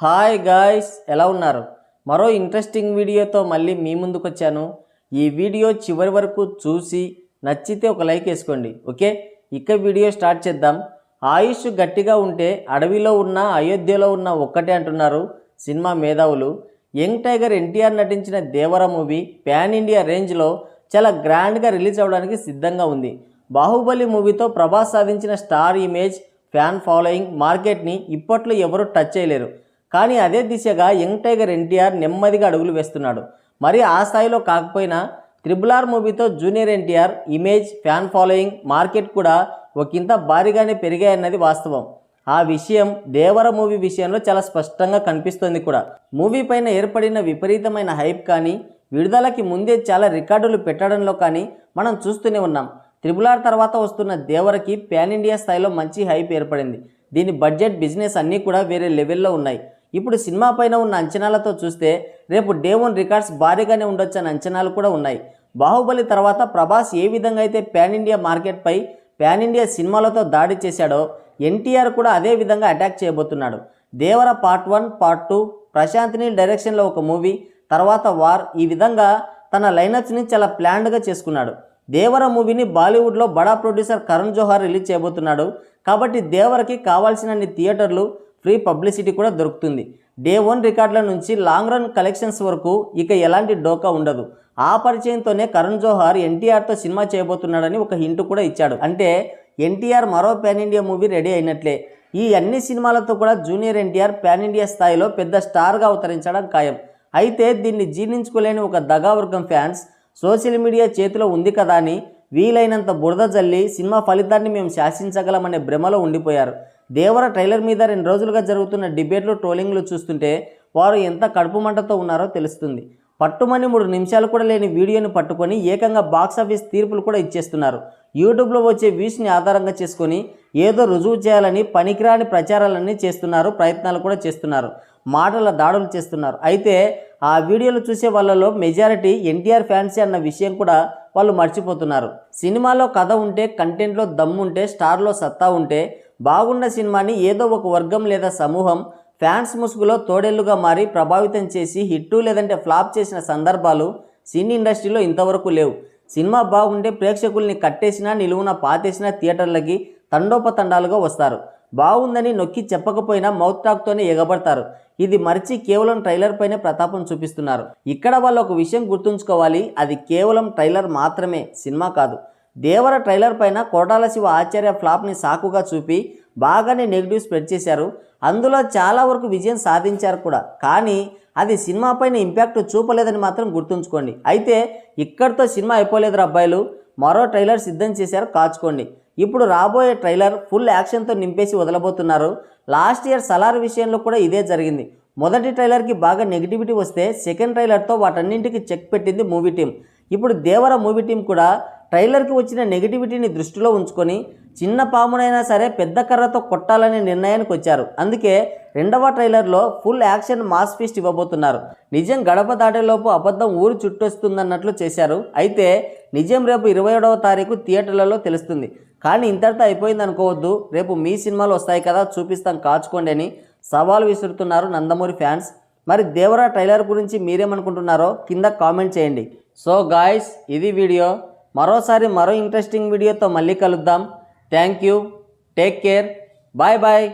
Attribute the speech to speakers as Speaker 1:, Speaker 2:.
Speaker 1: Hi guys, ఎలా ఉన్నారు? మరో ఇంట్రెస్టింగ్ వీడియోతో మళ్ళీ మీ ముందుకు వచ్చాను. ఈ వీడియో చివరి వరకు చూసి నచ్చితే ఒక లైక్ వేసుకోండి. ఓకే, ఇక వీడియో స్టార్ట్ చేద్దాం. ఆయుష్ గట్టిగా ఉంటే అడవిలో ఉన్న అయోధ్యలో ఉన్న ఒక్కటే అంటున్నారు సినిమా మేధావులు. యంగ్ టైగర్ ఎన్టీఆర్ నటించిన దేవర మూవీ ప్యాన్ ఇండియా రేంజ్లో చాలా గ్రాండ్గా రిలీజ్ అవ్వడానికి సిద్ధంగా ఉంది. బాహుబలి మూవీతో ప్రభాస్ సాధించిన స్టార్ ఇమేజ్, ఫ్యాన్ ఫాలోయింగ్, మార్కెట్ని ఇప్పట్లో ఎవరూ టచ్ చేయలేరు. కానీ అదే దిశగా యంగ్ టైగర్ ఎన్టీఆర్ నెమ్మదిగా అడుగులు వేస్తున్నాడు. మరి ఆ స్థాయిలో కాకపోయినా RRR మూవీతో junior NTR image, fan following, market కూడా ఒకంత భారీగానే పెరిగాయన్నది వాస్తవం. ఆ విషయం దేవర మూవీ విషయంలో చాలా స్పష్టంగా కనిపిస్తోంది కూడా. మూవీ పైన ఏర్పడిన విపరీతమైన హైప్ కానీ, విడుదలకి ముందే చాలా రికార్డులు పెట్టడంలో కానీ మనం చూస్తూనే ఉన్నాం. RRR తర్వాత వస్తున్న దేవరకి ప్యాన్ ఇండియా స్థాయిలో మంచి హైప్ ఏర్పడింది. దీని బడ్జెట్, బిజినెస్ అన్నీ కూడా వేరే లెవెల్లో ఉన్నాయి. ఇప్పుడు సినిమా పైన ఉన్న అంచనాలతో చూస్తే రేపు డే 1 రికార్డ్స్ భారీగానే ఉండొచ్చని అంచనాలు కూడా ఉన్నాయి. బాహుబలి తర్వాత ప్రభాస్ ఏ విధంగా అయితే ప్యాన్ ఇండియా మార్కెట్పై ప్యాన్ ఇండియా సినిమాలతో దాడి చేశాడో ఎన్టీఆర్ కూడా అదే విధంగా అటాక్ చేయబోతున్నాడు. దేవర పార్ట్ 1, పార్ట్ 2, ప్రశాంత్ నీల్ డైరెక్షన్లో ఒక మూవీ, తర్వాత వార్, ఈ విధంగా తన లైనప్స్ని చాలా ప్లాన్డ్గా చేసుకున్నాడు. దేవర మూవీని బాలీవుడ్లో బడా ప్రొడ్యూసర్ కరణ్ జోహార్ రిలీజ్ చేయబోతున్నాడు. కాబట్టి దేవరకి కావాల్సినన్ని థియేటర్లు, ఫ్రీ పబ్లిసిటీ కూడా దొరుకుతుంది. డే 1 రికార్డుల నుంచి లాంగ్ రన్ కలెక్షన్స్ వరకు ఇక ఎలాంటి డోకా ఉండదు. ఆ పరిచయంతోనే కరణ్ జోహార్ ఎన్టీఆర్తో సినిమా చేయబోతున్నాడని ఒక హింట్ కూడా ఇచ్చాడు. అంటే ఎన్టీఆర్ మరో ప్యాన్ ఇండియా మూవీ రెడీ అయినట్లే. ఈ అన్ని సినిమాలతో కూడా జూనియర్ ఎన్టీఆర్ ప్యాన్ ఇండియా స్థాయిలో పెద్ద స్టార్గా అవతరించడం ఖాయం. అయితే దీన్ని జీర్ణించుకోలేని ఒక దగావర్గం ఫ్యాన్స్ సోషల్ మీడియా చేతిలో ఉంది కదా అని వీలైనంత బురద జల్లి సినిమా ఫలితాన్ని మేము శాసించగలమనే భ్రమలో ఉండిపోయారు. దేవర ట్రైలర్ మీద 2 రోజులుగా జరుగుతున్న డిబేట్లు, ట్రోలింగ్లు చూస్తుంటే వారు ఎంత కడుపు మంటతో ఉన్నారో తెలుస్తుంది. పట్టుమని 3 నిమిషాలు కూడా లేని వీడియోని పట్టుకొని ఏకంగా బాక్సాఫీస్ తీర్పులు కూడా ఇచ్చేస్తున్నారు. యూట్యూబ్లో వచ్చే వ్యూస్ని ఆధారంగా చేసుకొని ఏదో రుజువు చేయాలని పనికిరాని ప్రచారాలన్నీ చేస్తున్నారు, ప్రయత్నాలు కూడా చేస్తున్నారు, మాటల దాడులు చేస్తున్నారు. అయితే ఆ వీడియోలు చూసే వాళ్ళలో మెజారిటీ ఎన్టీఆర్ ఫ్యాన్సే అన్న విషయం కూడా వాళ్ళు మర్చిపోతున్నారు. సినిమాలో కథ ఉంటే, కంటెంట్లో దమ్ముంటే, స్టార్లో సత్తా ఉంటే బాగున్న సినిమాని ఏదో ఒక వర్గం లేదా సమూహం ఫ్యాన్స్ ముసుగులో తోడేళ్లుగా మారి ప్రభావితం చేసి హిట్టు లేదంటే ఫ్లాప్ చేసిన సందర్భాలు సినీ ఇండస్ట్రీలో ఇంతవరకు లేవు. సినిమా బాగుంటే ప్రేక్షకుల్ని కట్టేసినా, నిలువున పాతేసినా థియేటర్లకి తండోపతండాలుగా వస్తారు. బాగుందని నొక్కి చెప్పకపోయినా మౌత్ టాక్తోనే ఎగబడతారు. ఇది మరిచి కేవలం ట్రైలర్ పైనే ప్రతాపం చూపిస్తున్నారు. ఇక్కడ వాళ్ళు ఒక విషయం గుర్తుంచుకోవాలి, అది కేవలం ట్రైలర్ మాత్రమే, సినిమా కాదు. దేవర ట్రైలర్ పైన కోటాల శివ ఆచార్య ఫ్లాప్ని సాకుగా చూపి బాగానే నెగిటివ్ స్ప్రెడ్ చేశారు. అందులో చాలా వరకు విజయం సాధించారు కూడా. కానీ అది సినిమా పైన ఇంపాక్ట్ చూపలేదని మాత్రం గుర్తుంచుకోండి. అయితే ఇక్కడితో సినిమా అయిపోలేదు అబ్బాయిలు, మరో ట్రైలర్ సిద్ధం చేశారు, కాచుకోండి. ఇప్పుడు రాబోయే ట్రైలర్ ఫుల్ యాక్షన్తో నింపేసి వదలబోతున్నారు. లాస్ట్ ఇయర్ సలార్ విషయంలో కూడా ఇదే జరిగింది. మొదటి ట్రైలర్కి బాగా నెగిటివిటీ వస్తే సెకండ్ ట్రైలర్తో వాటన్నింటికి చెక్ పెట్టింది మూవీ టీం. ఇప్పుడు దేవర మూవీ టీం కూడా ట్రైలర్కి వచ్చిన నెగిటివిటీని దృష్టిలో ఉంచుకొని చిన్న పామునైనా సరే పెద్ద కర్రతో కొట్టాలనే నిర్ణయానికి వచ్చారు. అందుకే రెండవ ట్రైలర్లో ఫుల్ యాక్షన్ మాస్ ఫీస్ట్ ఇవ్వబోతున్నారు. నిజం గడప దాటేలోపు అబద్ధం ఊరు చుట్టొస్తుందన్నట్లు చేశారు. అయితే నిజం రేపు 27వ తారీఖు థియేటర్లలో తెలుస్తుంది. కానీ ఇంతటితో అయిపోయింది అనుకోవద్దు, రేపు మీ సినిమాలు వస్తాయి కదా, చూపిస్తాం, కాచుకోండి అని సవాల్ విసురుతున్నారు నందమూరి ఫ్యాన్స్. మరి దేవర ట్రైలర్ గురించి మీరేమనుకుంటున్నారో కింద కామెంట్ చేయండి. సో గాయ్స్, ఇది వీడియో. మరోసారి మరో ఇంట్రెస్టింగ్ వీడియోతో మళ్ళీ కలుద్దాం. Thank you, take care, bye bye.